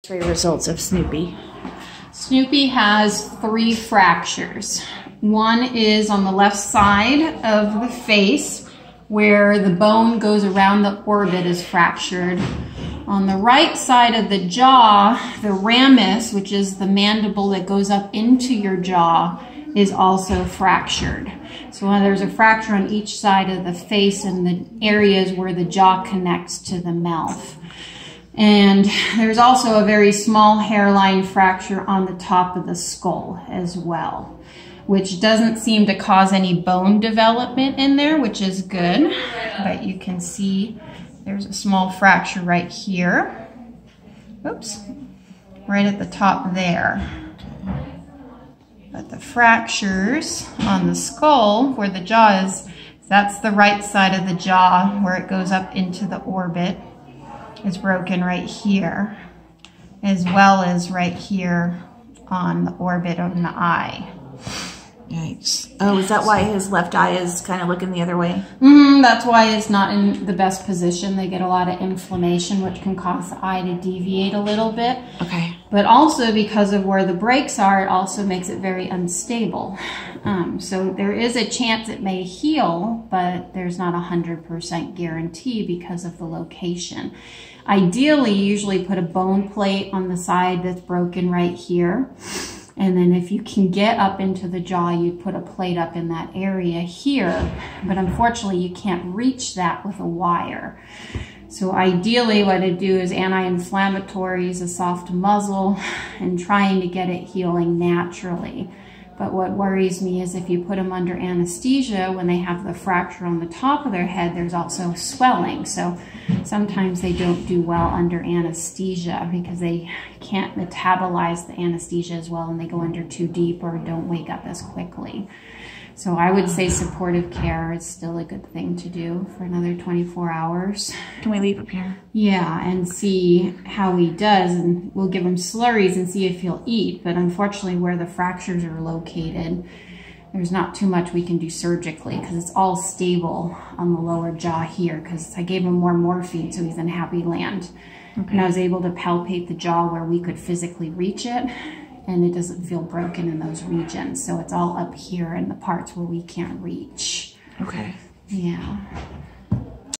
X-ray results of Snoopy. Snoopy has 3 fractures. One is on the left side of the face where the bone goes around the orbit is fractured. On the right side of the jaw, the ramus, which is the mandible that goes up into your jaw, is also fractured. So there's a fracture on each side of the face in the areas where the jaw connects to the mouth. And there's also a very small hairline fracture on the top of the skull as well, which doesn't seem to cause any bone development in there, which is good. But you can see there's a small fracture right here. Oops, right at the top there. But the fractures on the skull where the jaw is, that's the right side of the jaw where it goes up into the orbit. Is broken right here, as well as right here on the orbit of the eye. Yikes. Oh, is that why his left eye is kind of looking the other way? That's why it's not in the best position. They get a lot of inflammation, which can cause the eye to deviate a little bit. Okay. But also because of where the breaks are, it also makes it very unstable. So there is a chance it may heal, but there's not 100% guarantee because of the location. Ideally, you usually put a bone plate on the side that's broken right here. And then if you can get up into the jaw, you'd put a plate up in that area here. But unfortunately, you can't reach that with a wire. So ideally, what I do is anti-inflammatories, a soft muzzle, and trying to get it healing naturally. But what worries me is if you put them under anesthesia, when they have the fracture on the top of their head, there's also swelling. So sometimes they don't do well under anesthesia because they can't metabolize the anesthesia as well and they go under too deep or don't wake up as quickly. So I would say supportive care is still a good thing to do for another 24 hours. Can we leave him here? Yeah, and see how he does, and we'll give him slurries and see if he'll eat. But unfortunately, where the fractures are located, there's not too much we can do surgically because it's all stable on the lower jaw here because I gave him more morphine, so he's in happy land. Okay. And I was able to palpate the jaw where we could physically reach it, and it doesn't feel broken in those regions. So it's all up here in the parts where we can't reach. Okay. Yeah.